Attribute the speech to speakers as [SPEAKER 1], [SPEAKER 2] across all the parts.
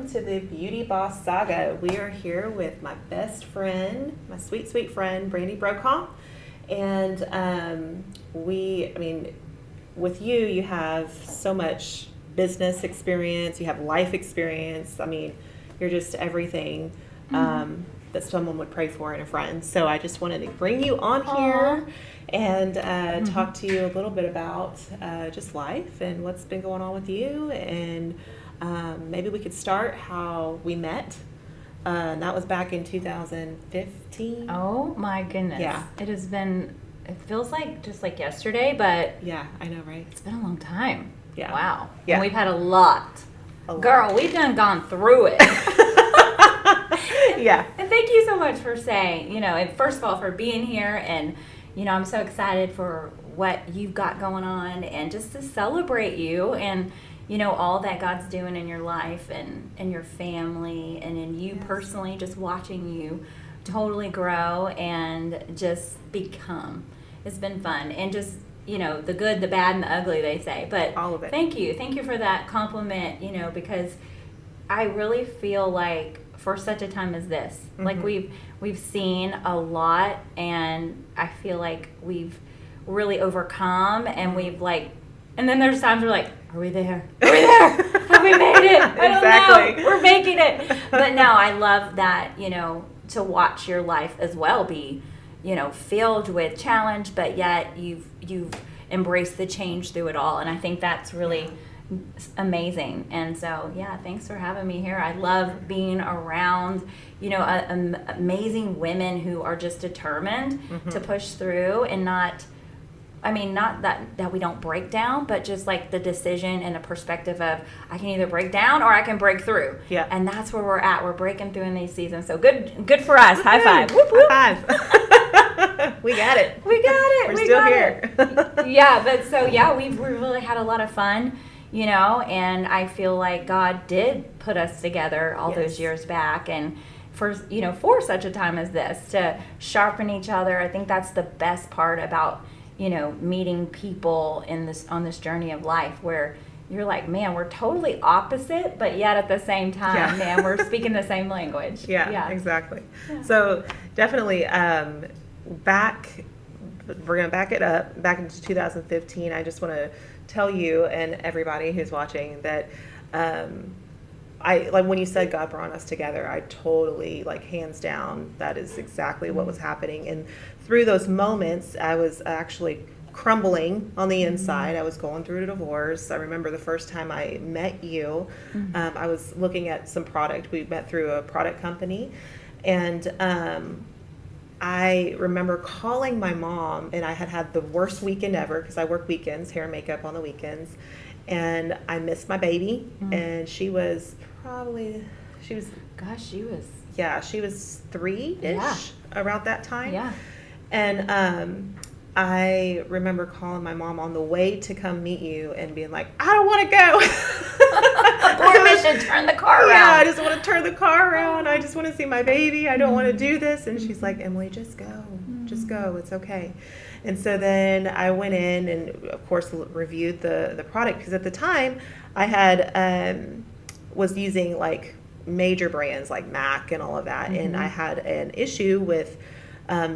[SPEAKER 1] to the Beauty Boss Saga. We are here with my best friend, my sweet, sweet friend, Brandy Brokaw. And with you have so much business experience, you have life experience. I mean, you're just everything that someone would pray for in a friend. So I just wanted to bring you on here and talk to you a little bit about just life and what's been going on with you. And maybe we could start how we met. And that was back in 2015.
[SPEAKER 2] Oh my goodness.
[SPEAKER 1] Yeah.
[SPEAKER 2] It feels like just like yesterday, but
[SPEAKER 1] yeah, I know, right?
[SPEAKER 2] It's been a long time.
[SPEAKER 1] Yeah.
[SPEAKER 2] Wow.
[SPEAKER 1] Yeah.
[SPEAKER 2] And we've had a lot. Girl, we've gone through it.
[SPEAKER 1] Yeah.
[SPEAKER 2] And thank you so much for saying, and first of all, for being here. And, I'm so excited for what you've got going on and just to celebrate you and, all that God's doing in your life and in your family and in you personally, just watching you totally grow and just become. It's been fun. And just, the good, the bad, and the ugly, they say. But
[SPEAKER 1] all of it.
[SPEAKER 2] Thank you. Thank you for that compliment, because I really feel like for such a time as this, like we've seen a lot, and I feel like we've really overcome, and and then there's times we're like, are we there? Are we there? Have we made it? I don't know. We're making it. But no, I love that, to watch your life as well be, filled with challenge, but yet you've embraced the change through it all. And I think that's really amazing. And so, thanks for having me here. I love being around, amazing women who are just determined to push through and not that we don't break down, but just like the decision and the perspective of I can either break down or I can break through.
[SPEAKER 1] Yeah.
[SPEAKER 2] And that's where we're at. We're breaking through in these seasons. So good for us. High five. Whoop, whoop.
[SPEAKER 1] High five. We got it.
[SPEAKER 2] We're
[SPEAKER 1] still here.
[SPEAKER 2] We've really had a lot of fun, and I feel like God did put us together all those years back, and for such a time as this, to sharpen each other. I think that's the best part about meeting people on this journey of life, where you're like, man, we're totally opposite, but yet at the same time, man, we're speaking the same language.
[SPEAKER 1] Yeah, exactly. Yeah. So definitely we're going to back it up back into 2015. I just want to tell you and everybody who's watching that I like when you said God brought us together, I totally, hands down, that is exactly what was happening. And through those moments, I was actually crumbling on the inside. I was going through a divorce. I remember the first time I met you, I was looking at some product. We met through a product company. And I remember calling my mom, and I had the worst weekend ever because I work weekends, hair and makeup on the weekends. And I missed my baby, and she was 3-ish around that time.
[SPEAKER 2] Yeah.
[SPEAKER 1] And I remember calling my mom on the way to come meet you and being like, I don't want to go.
[SPEAKER 2] Poor mission, turn the car around.
[SPEAKER 1] Yeah, I just want to turn the car around. I just want to see my baby. I don't want to do this. And she's like, Emily, just go. Just go. It's okay. And so then I went in and, of course, reviewed the product, because at the time I had was using major brands like MAC and all of that, and I had an issue with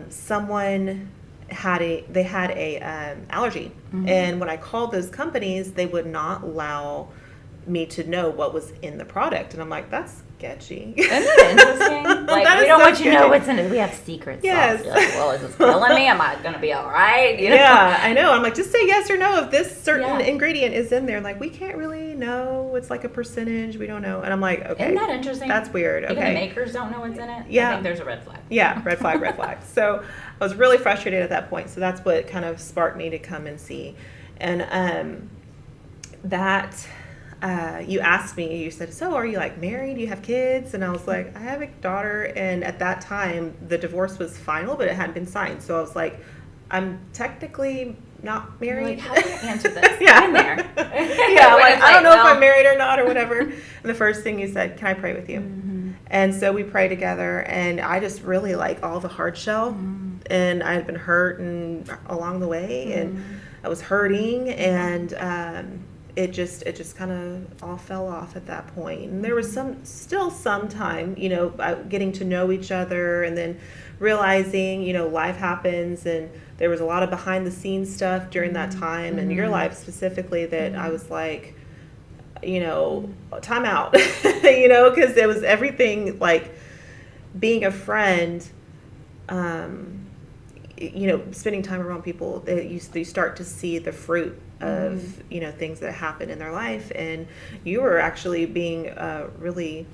[SPEAKER 1] someone had a allergy, and when I called those companies, they would not allow me to know what was in the product, and I'm like, that's sketchy.
[SPEAKER 2] Isn't it interesting? We don't want you to know what's in it. We have secrets.
[SPEAKER 1] Yes.
[SPEAKER 2] You're like, well, is this killing me? Am I going to be all right?
[SPEAKER 1] Yeah, I know. I'm like, just say yes or no if this certain ingredient is in there. Like, we can't really know. It's like a percentage. We don't know. And I'm like, okay.
[SPEAKER 2] Isn't that interesting?
[SPEAKER 1] That's weird. Okay.
[SPEAKER 2] Even the makers don't know what's in it?
[SPEAKER 1] Yeah.
[SPEAKER 2] I think there's a red flag.
[SPEAKER 1] Yeah, red flag, red flag. So I was really frustrated at that point. So that's what kind of sparked me to come and see. And you asked me, you said, so are you married? Do you have kids? And I was like, I have a daughter. And at that time, the divorce was final, but it hadn't been signed. So I was like, I'm technically not married.
[SPEAKER 2] How do I answer this?
[SPEAKER 1] Yeah.
[SPEAKER 2] In there.
[SPEAKER 1] Yeah, I don't know if I'm married or not or whatever. And the first thing you said, can I pray with you? And so we prayed together, and I just really all the hard shell. And I had been hurt along the way, and I was hurting, and it just kind of all fell off at that point. And there was still some time, you know, getting to know each other, and then realizing, you know, life happens, and there was a lot of behind the scenes stuff during that time, and your life specifically, that I was like, you know, time out, you know, because it was everything, like being a friend, you know, spending time around people that you start to see the fruit of, you know, things that happen in their life. And you were actually being really,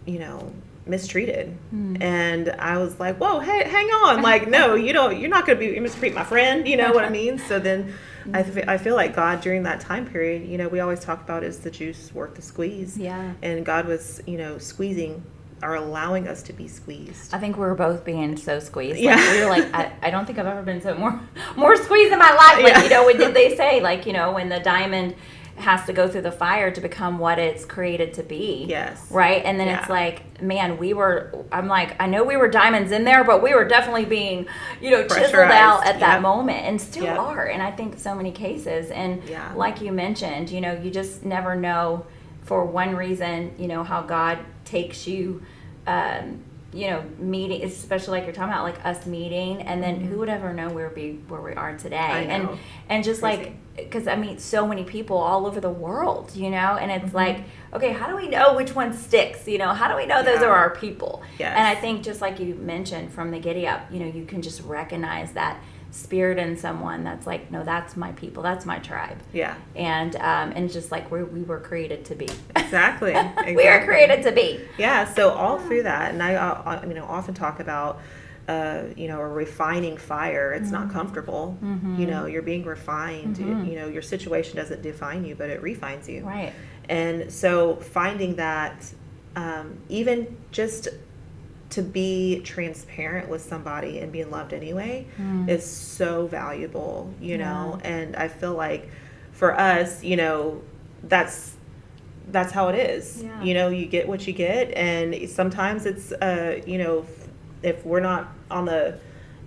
[SPEAKER 1] you know, mistreated. And I was like, whoa, hey, hang on. Like, no, you're not going to mistreat my friend. You know what I mean? So then I feel like God during that time period, you know, we always talk about, is the juice worth the squeeze?
[SPEAKER 2] Yeah.
[SPEAKER 1] And God was, you know, squeezing, or allowing us to be squeezed.
[SPEAKER 2] I think we were both being so squeezed.
[SPEAKER 1] Yeah.
[SPEAKER 2] Like, we were like, I don't think I've ever been so more squeezed in my life. Like, you know, when did they say, like, you know, when the diamond has to go through the fire to become what it's created to be.
[SPEAKER 1] Yes.
[SPEAKER 2] Right? And then it's like, man, I'm like, I know we were diamonds in there, but we were definitely being, you know, chiseled out at that moment, and still are. And I think so many cases. And like you mentioned, you know, you just never know, for one reason, you know, how God takes you, you know, meeting, especially like you're talking about, like us meeting, and then who would ever know where we are today? And just crazy. Like, because I meet so many people all over the world, you know, and it's like, okay, how do we know which one sticks? You know, how do we know those are our people? Yes. And I think, just like you mentioned from the Giddy Up, you know, you can just recognize that spirit in someone that's like, no, that's my people, that's my tribe. Yeah. And just like we were created to be. Exactly. We are created to be.
[SPEAKER 1] Yeah. So all through that, and I you know, often talk about, you know, a refining fire. It's not comfortable. You know, you're being refined. You know, your situation doesn't define you, but it refines you.
[SPEAKER 2] Right.
[SPEAKER 1] And so finding that, even just to be transparent with somebody and being loved anyway is so valuable, you know. And I feel like for us, you know, that's how it is. You know, you get what you get, and sometimes it's you know, if we're not on the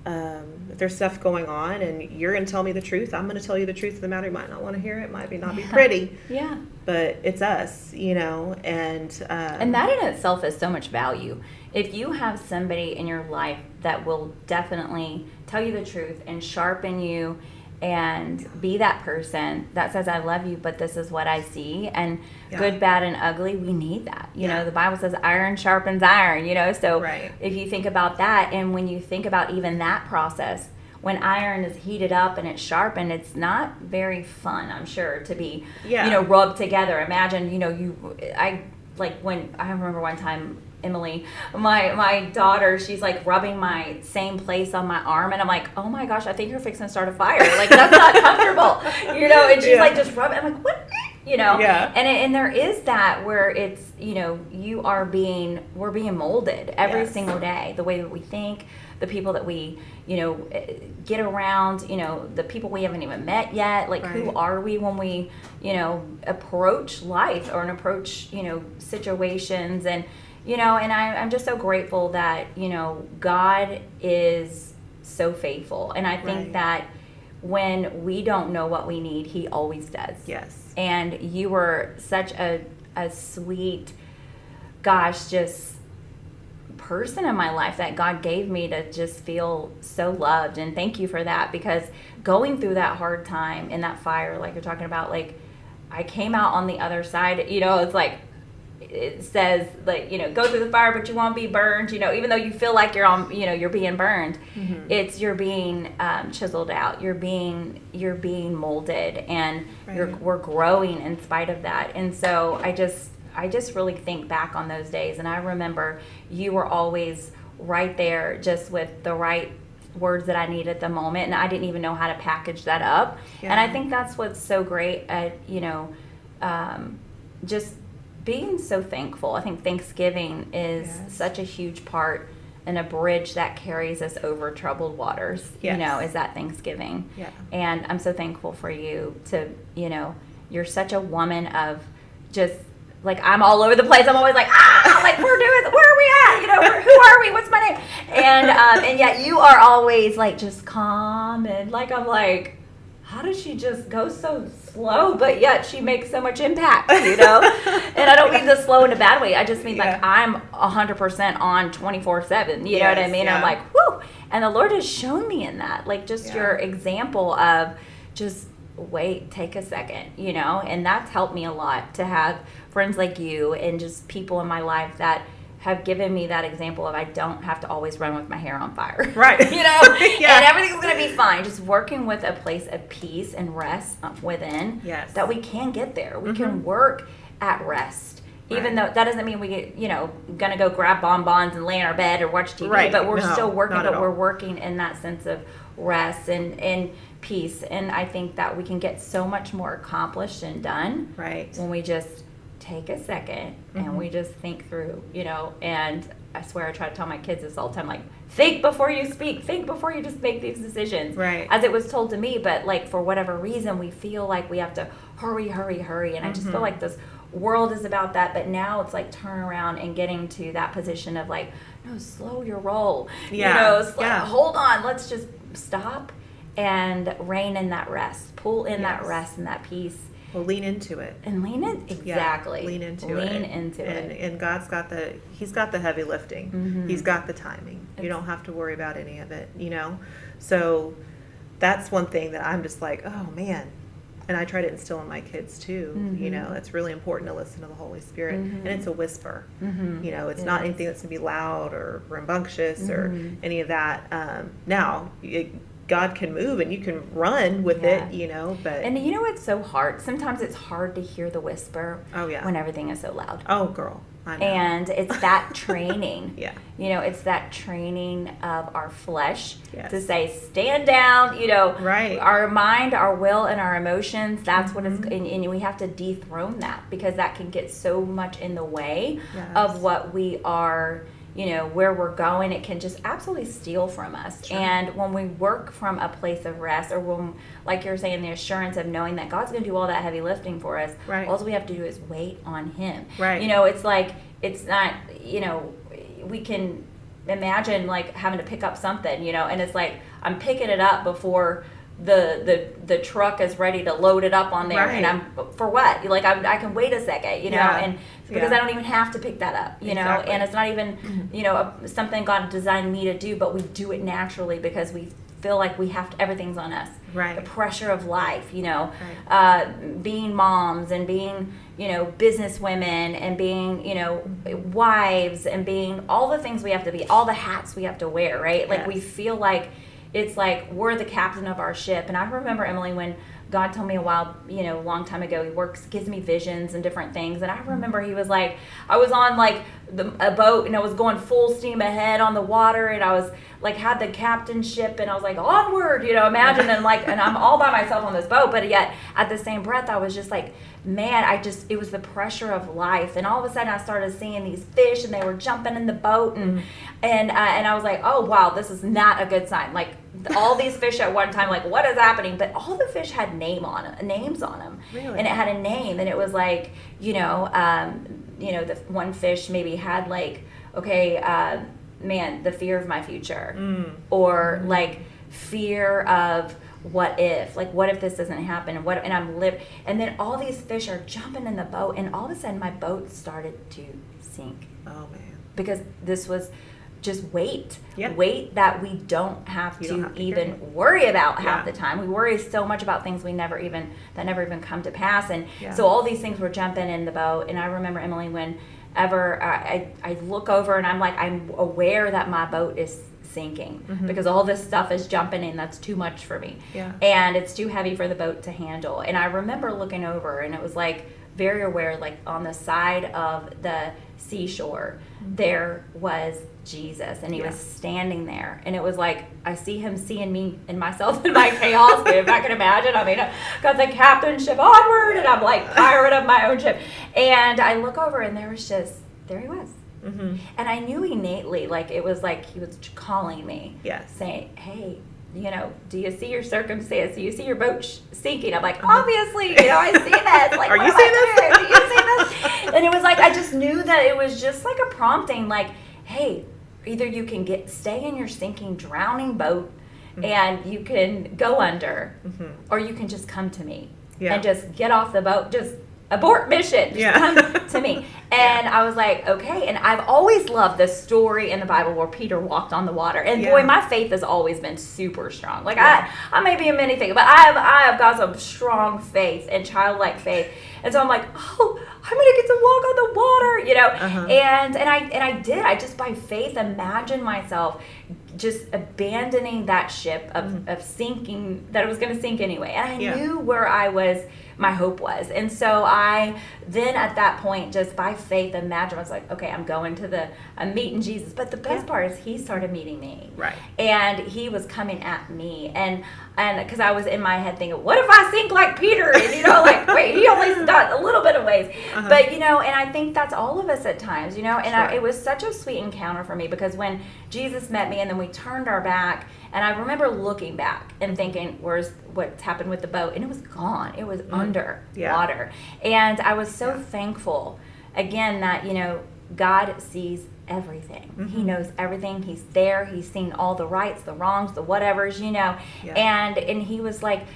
[SPEAKER 1] if there's stuff going on and you're going to tell me the truth, I'm going to tell you the truth of the matter. You might not want to hear it, might not be pretty. Yeah. But it's us, you know, and
[SPEAKER 2] that in itself is so much value. If you have somebody in your life that will definitely tell you the truth and sharpen you and be that person that says, I love you, but this is what I see, and good, bad, and ugly, we need that. You know, the Bible says iron sharpens iron, you know, so if you think about that, and when you think about even that process, when iron is heated up and it's sharpened, it's not very fun, I'm sure, to be, you know, rubbed together. Imagine, you know, I remember one time, Emily, my daughter, she's like rubbing my same place on my arm, and I'm like, oh my gosh, I think you're fixing to start a fire. Like, that's not comfortable, you know. And she's like, just rub it. I'm like, what? You know. Yeah. And there is that where it's, you know, we're being molded every single day, the way that we think, the people that we, you know, get around, you know, the people we haven't even met yet. Like, who are we when we, you know, approach life or approach, you know, situations? And you know, and I'm just so grateful that, you know, God is so faithful. And I think that when we don't know what we need, He always does. Yes. And you were such a sweet, gosh, just person in my life that God gave me to just feel so loved. And thank you for that, because going through that hard time in that fire, like you're talking about, like, I came out on the other side, you know, it's like, it says, like, you know, go through the fire, but you won't be burned, you know, even though you feel like you're on, you know, you're being burned, you're being chiseled out, you're being molded, and we're growing in spite of that. And so I just really think back on those days, and I remember you were always right there, just with the right words that I needed at the moment, and I didn't even know how to package that up. And I think that's what's so great at, you know, just being so thankful. I think Thanksgiving is such a huge part and a bridge that carries us over troubled waters, you know, is that Thanksgiving. Yeah. And I'm so thankful for you to, you know, you're such a woman of just, like, I'm all over the place. I'm always like, like, where are we at? You know, who are we? What's my name? And yet you are always, like, just calm, and, like, I'm like, how does she just go so slow, but yet she makes so much impact, you know? And I don't mean the slow in a bad way. I just mean like I'm 100% on 24/7. You know what I mean? I'm like, whoo. And the Lord has shown me in that, like just your example of just wait, take a second, you know? And that's helped me a lot to have friends like you and just people in my life that have given me that example of I don't have to always run with my hair on fire.
[SPEAKER 1] Right.
[SPEAKER 2] You know? And everything's going to be fine. Just working with a place of peace and rest within that we can get there. We can work at rest. Even though that doesn't mean we get, you know, going to go grab bonbons and lay in our bed or watch TV, but we're still working, but we're working in that sense of rest and peace. And I think that we can get so much more accomplished and done when we just take a second and we just think through, you know. And I swear I try to tell my kids this all the time, like, think before you speak, think before you just make these decisions, as it was told to me. But like for whatever reason we feel like we have to hurry, and I just feel like this world is about that. But now it's like turn around and getting to that position of like, no, slow your roll, you know, hold on, let's just stop and rein in that rest, pull in that rest and that peace.
[SPEAKER 1] Well, lean into it.
[SPEAKER 2] And lean in, exactly.
[SPEAKER 1] Lean into it. And God's got He's got the heavy lifting. He's got the timing. You don't have to worry about any of it, you know? So that's one thing that I'm just like, oh man. And I try to instill in my kids too, you know, it's really important to listen to the Holy Spirit. And it's a whisper, you know, it's not anything that's going to be loud or rambunctious or any of that. Now, God can move and you can run with it, you know, but... And
[SPEAKER 2] you know, it's so hard. Sometimes it's hard to hear the whisper when everything is so loud.
[SPEAKER 1] Oh, girl. I know.
[SPEAKER 2] And it's that training.
[SPEAKER 1] You
[SPEAKER 2] know, it's that training of our flesh to say, stand down, you know. Our mind, our will, and our emotions, that's what it's... And we have to dethrone that because that can get so much in the way of what we are... You know, where we're going, it can just absolutely steal from us. And when we work from a place of rest, or when, like you're saying, the assurance of knowing that God's going to do all that heavy lifting for us, all we have to do is wait on Him. You know, it's like, it's not, you know, we can imagine like having to pick up something, you know, and it's like, I'm picking it up before the truck is ready to load it up on there, and I'm for what? Like I can wait a second, you know, and because I don't even have to pick that up, you know, and it's not even you know something God designed me to do, but we do it naturally because we feel like we have to, everything's on us. The pressure of life, you know, being moms and being, you know, business women and being, you know, wives and being all the things we have to be, all the hats we have to wear, right? Like we feel like it's like we're the captain of our ship. And I remember, Emily, when God told me a long time ago, He gives me visions and different things. And I remember He was like, I was on like a boat and I was going full steam ahead on the water, and I was like, had the captainship, and I was like, onward, you know, imagine, and like, and I'm all by myself on this boat, but yet at the same breath, I was just like, man, it was the pressure of life. And all of a sudden I started seeing these fish and they were jumping in the boat, and I was like, oh wow, this is not a good sign. Like all these fish at one time, like what is happening? But all the fish had names on them.
[SPEAKER 1] Really?
[SPEAKER 2] And it had a name, and it was like, you know, the one fish maybe had like, okay, man, the fear of my future, or like fear of what if this doesn't happen, and I'm and then all these fish are jumping in the boat, and all of a sudden my boat started to sink.
[SPEAKER 1] Oh man.
[SPEAKER 2] Because this was just weight that we don't have to even worry about half the time. We worry so much about things that never even come to pass, and so all these things were jumping in the boat. And I remember, Emily, whenever I look over and I'm like, I'm aware that my boat is sinking because all this stuff is jumping in. That's too much for me, and it's too heavy for the boat to handle. And I remember looking over, and it was like very aware, like on the side of the seashore there was Jesus, and He was standing there, and it was like I see Him seeing me and myself in my chaos. If I can imagine, I mean, I got the captain ship onward, and I'm like pirate of my own ship, and I look over, and there He was. And I knew innately, like it was like He was calling me, saying, hey, you know, do you see your circumstance? Do you see your boat sinking? I'm like, obviously, you know, I see this. Like,
[SPEAKER 1] are you seeing this?
[SPEAKER 2] Do you see this? And it was like, I just knew that it was just like a prompting, like, hey, either you can stay in your sinking, drowning boat and you can go under, or you can just come to me and just get off the boat, just abort mission, just come to me. And I was like, okay. And I've always loved the story in the Bible where Peter walked on the water. And boy, my faith has always been super strong. Like I may be in many things, but I have got some strong faith and childlike faith. And so I'm like, oh, I'm gonna get to walk on the water, you know. And I did. I just by faith imagined myself just abandoning that ship of sinking, that it was gonna sink anyway. And I knew where my hope was. And so I then at that point, just by faith, imagined, I was like, okay, I'm meeting Jesus. But the best part is he started meeting me.
[SPEAKER 1] Right.
[SPEAKER 2] And he was coming at me. And because I was in my head thinking, what if I sink like Peter? And, you know, like, wait, he only got a little bit of ways. But, you know, and I think that's all of us at times, you know. And it was such a sweet encounter for me, because when Jesus met me and then we turned our back, and I remember looking back and thinking, where's what's happened with the boat? And it was gone. It was under water. And I was so thankful, again, that, you know, God sees everything. He knows everything. He's there. He's seen all the rights, the wrongs, the whatevers, you know. And he was like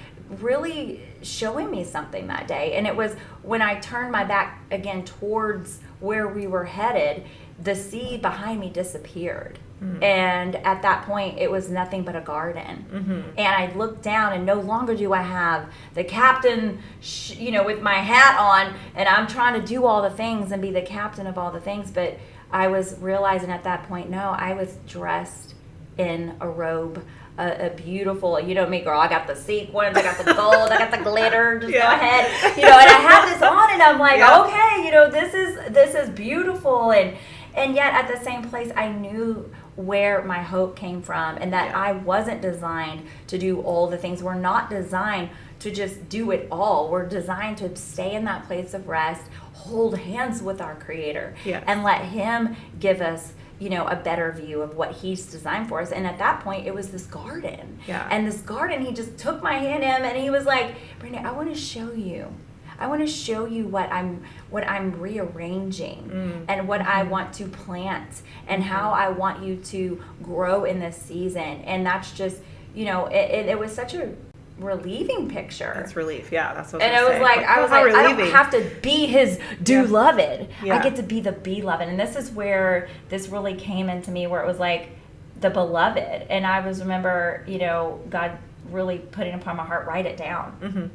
[SPEAKER 2] really showing me something that day. And it was when I turned my back again towards where we were headed, the sea behind me disappeared. And at that point, it was nothing but a garden. And I looked down, and no longer do I have the captain, you know, with my hat on, and I'm trying to do all the things and be the captain of all the things. But I was realizing at that point, no, I was dressed in a robe, a beautiful, you know me, girl, I got the sequins, I got the gold, I got the glitter, just go ahead, you know, and I had this on, and I'm like, okay, you know, this is beautiful. And yet at the same place, I knew where my hope came from, and that I wasn't designed to do all the things. We're not designed to just do it all. We're designed to stay in that place of rest, hold hands with our Creator, and let Him give us, you know, a better view of what He's designed for us. And at that point, it was this garden. And this garden, He just took my hand in, and He was like, Brandy, I want to show you. I want to show you what I'm rearranging and what I want to plant and how I want you to grow in this season. And that's just, you know, it was such a relieving picture.
[SPEAKER 1] That's relief, That's what
[SPEAKER 2] I was like, I don't have to be His beloved. I get to be the beloved. And this is where this really came into me, where it was like the beloved. And I remember, you know, God really putting upon my heart, write it down.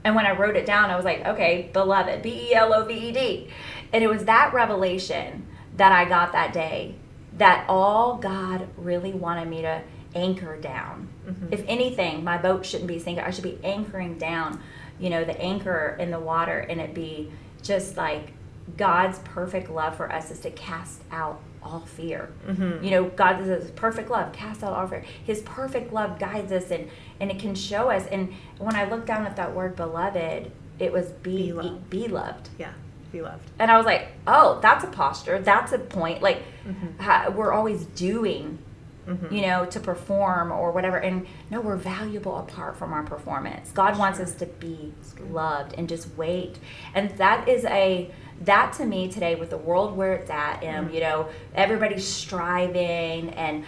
[SPEAKER 2] And when I wrote it down, I was like, okay, beloved, BELOVED. And it was that revelation that I got that day, that all God really wanted me to anchor down. If anything, my boat shouldn't be sinking. I should be anchoring down, you know, the anchor in the water, and it be just like God's perfect love for us is to cast out all fear. You know, God is perfect love, cast out all fear. His perfect love guides us, and it can show us. And when I looked down at that word beloved, it was be loved. Be loved. And I was like, oh, that's a posture. That's a point. Like, we're always doing, you know, to perform or whatever. And no, we're valuable apart from our performance. God wants us to be loved and just wait. And that to me today, with the world where it's at, you know, everybody's striving and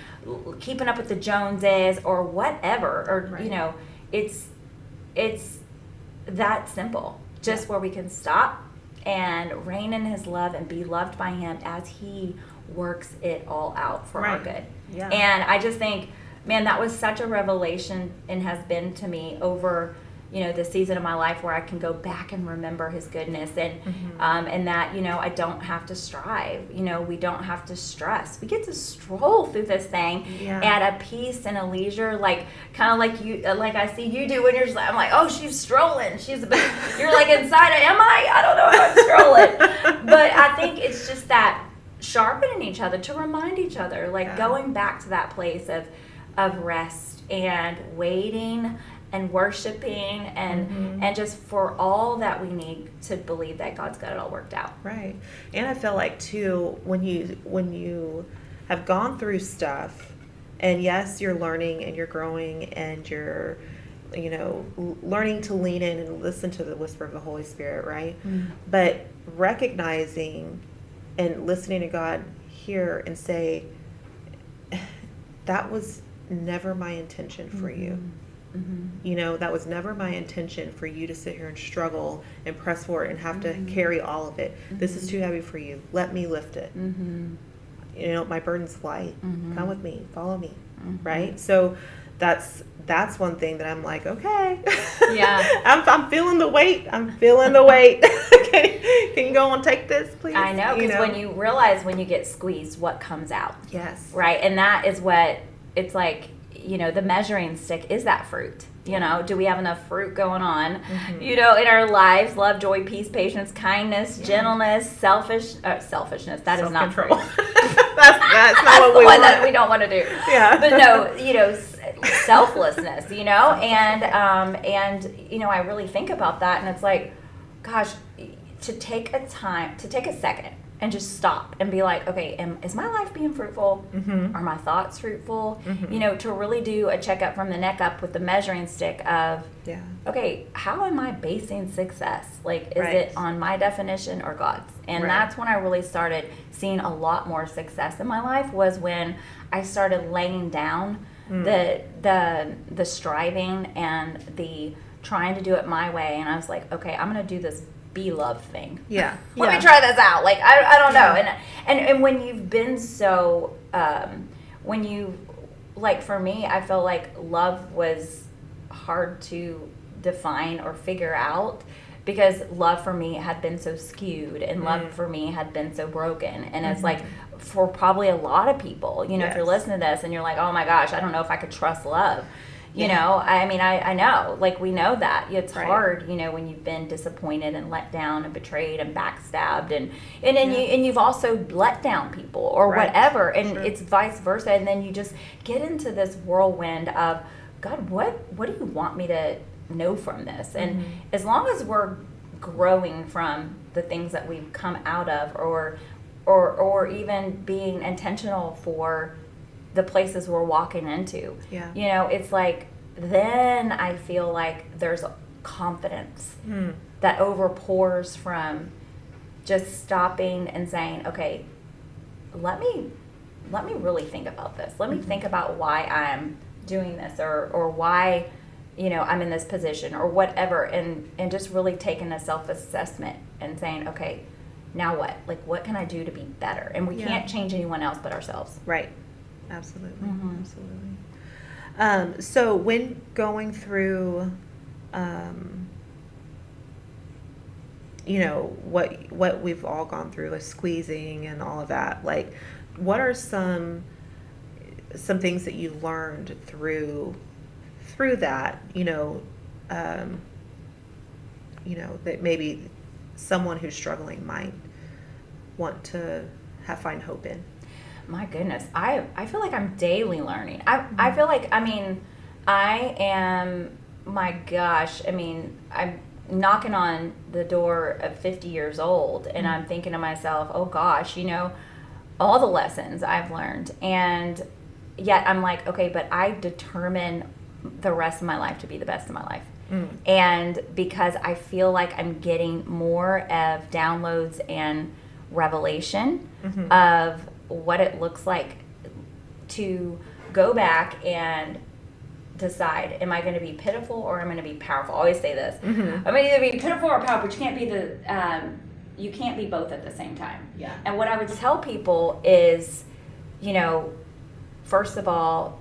[SPEAKER 2] keeping up with the Joneses or whatever, or you know, it's that simple, just where we can stop and reign in His love and be loved by Him as He works it all out for our good. And I just think, man, that was such a revelation, and has been to me over, you know, the season of my life, where I can go back and remember His goodness, and and that, you know, I don't have to strive. You know, we don't have to stress. We get to stroll through this thing at a peace and a leisure, like kind of like you, like I see you do when you're just like, I'm like, oh, she's strolling. You're like inside, am I? I don't know if I'm strolling. But I think it's just that sharpening each other to remind each other, like going back to that place of rest and waiting and worshiping and just for all that we need to believe that God's got it all worked out.
[SPEAKER 1] Right. And I feel like too, when you have gone through stuff, and yes, you're learning and you're growing and you're, you know, learning to lean in and listen to the whisper of the Holy Spirit, right? But recognizing and listening to God hear and say, that was never my intention for you. You know, that was never my intention for you to sit here and struggle and press forward and have to carry all of it. This is too heavy for you. Let me lift it. You know, my burden's light. Come with me. Follow me. Right? So that's one thing that I'm like, okay.
[SPEAKER 2] Yeah.
[SPEAKER 1] I'm feeling the weight. I'm feeling the weight. Can you go and take this, please?
[SPEAKER 2] I know, because when you realize when you get squeezed, what comes out.
[SPEAKER 1] Yes.
[SPEAKER 2] Right? And that is what it's like, you know, the measuring stick is that fruit. You know, do we have enough fruit going on, you know, in our lives? Love, joy, peace, patience, kindness, gentleness, selfishness. That is not fruit.
[SPEAKER 1] that's not what we want.
[SPEAKER 2] That we don't want to do.
[SPEAKER 1] Yeah.
[SPEAKER 2] But no, you know, selflessness, you know, and you know, I really think about that, and it's like, gosh, to take a second and just stop and be like, okay, is my life being fruitful? Are my thoughts fruitful? You know, to really do a checkup from the neck up with the measuring stick of, okay, how am I basing success? Like, is it on my definition or God's? And that's when I really started seeing a lot more success in my life, was when I started laying down the striving and the trying to do it my way. And I was like, okay, I'm going to do this be love thing.
[SPEAKER 1] Let
[SPEAKER 2] me try this out. Like, I don't know. And when you've been so, when you, like, for me, I feel like love was hard to define or figure out, because love for me had been so skewed, and love for me had been so broken. And it's like, for probably a lot of people, you know, if you're listening to this and you're like, oh my gosh, I don't know if I could trust love. You know, I mean, I know, like, we know that it's hard, you know, when you've been disappointed and let down and betrayed and backstabbed, and you've also let down people or whatever, and it's vice versa, and then you just get into this whirlwind of, God, what do you want me to know from this? And as long as we're growing from the things that we've come out of, or even being intentional for the places we're walking into. You know, it's like, then I feel like there's confidence that overpours from just stopping and saying, okay, let me really think about this. Let me think about why I'm doing this, or why, you know, I'm in this position, or whatever, and just really taking a self-assessment and saying, okay, now what? Like, what can I do to be better? And we can't change anyone else but ourselves.
[SPEAKER 1] Right. Absolutely. Absolutely. So when going through, you know, what we've all gone through, like squeezing and all of that, like, what are some things that you learned through that, you know, that maybe someone who's struggling might want to find hope in?
[SPEAKER 2] My goodness, I feel like I'm daily learning. I feel like, I mean, I am, my gosh, I mean, I'm knocking on the door of 50 years old, and I'm thinking to myself, oh gosh, you know, all the lessons I've learned. And yet I'm like, okay, but I determine the rest of my life to be the best of my life. And because I feel like I'm getting more of downloads and revelation of what it looks like to go back and decide, am I going to be pitiful or am I going to be powerful? I always say this. I'm going to either be pitiful or powerful, but you can't be both at the same time. And what I would tell people is, you know, first of all,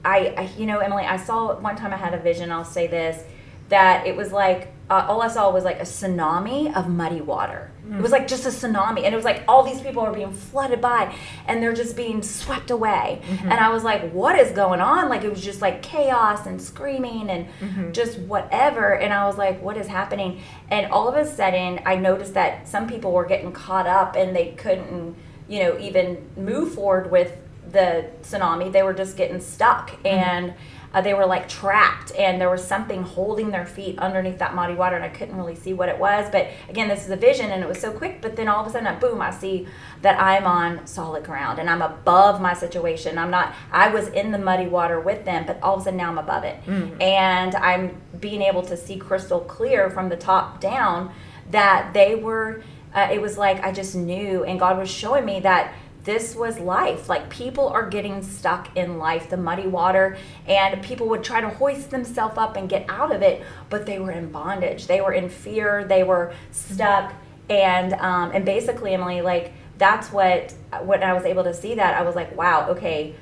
[SPEAKER 2] I you know, Emily, I saw one time, I had a vision, I'll say this, that it was like, all I saw was like a tsunami of muddy water. It was like just a tsunami, and it was like all these people are being flooded by, and they're just being swept away. And I was like, what is going on? Like, it was just like chaos and screaming and just whatever. And I was like, what is happening? And all of a sudden, I noticed that some people were getting caught up, and they couldn't, you know, even move forward with the tsunami. They were just getting stuck, and they were like trapped, and there was something holding their feet underneath that muddy water, and I couldn't really see what it was. But again, this is a vision, and it was so quick. But then all of a sudden, boom, I see that I'm on solid ground, and I'm above my situation. I was in the muddy water with them, but all of a sudden now I'm above it. And I'm being able to see crystal clear from the top down that they were, it was like I just knew, and God was showing me that this was life. Like, people are getting stuck in life, the muddy water, and people would try to hoist themselves up and get out of it, but they were in bondage. They were in fear. They were stuck. And basically, Emily, like, that's when I was able to see that, I was like, wow, okay,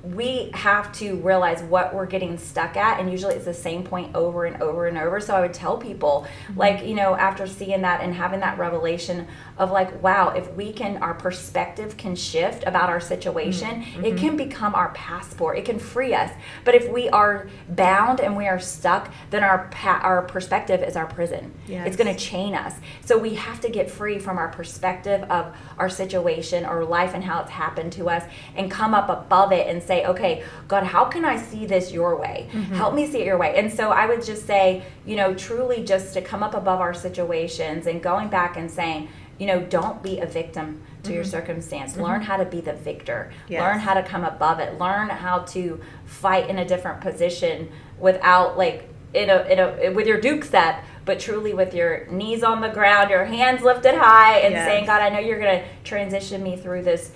[SPEAKER 2] we have to realize what we're getting stuck at, and usually it's the same point over and over and over. So I would tell people, like, you know, after seeing that and having that revelation of like, wow, if we can, our perspective can shift about our situation, it can become our passport. It can free us. But if we are bound and we are stuck, then our perspective is our prison.
[SPEAKER 1] Yes.
[SPEAKER 2] It's going to chain us. So we have to get free from our perspective of our situation or life and how it's happened to us, and come up above it and say, okay, God, how can I see this your way? Help me see it your way. And so I would just say, you know, truly just to come up above our situations and going back and saying, you know, don't be a victim to your circumstance. Learn how to be the victor.
[SPEAKER 1] Yes.
[SPEAKER 2] Learn how to come above it. Learn how to fight in a different position without, like, with your Duke step, but truly with your knees on the ground, your hands lifted high, and saying, God, I know you're going to transition me through this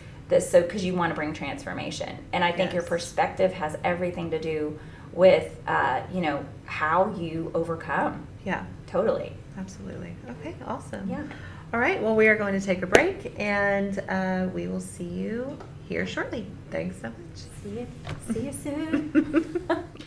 [SPEAKER 2] so because you want to bring transformation. And I think your perspective has everything to do with, you know, how you overcome.
[SPEAKER 1] Yeah.
[SPEAKER 2] Totally.
[SPEAKER 1] Absolutely. Okay, awesome.
[SPEAKER 2] Yeah.
[SPEAKER 1] All right, well, we are going to take a break, and we will see you here shortly. Thanks so much.
[SPEAKER 2] See you soon.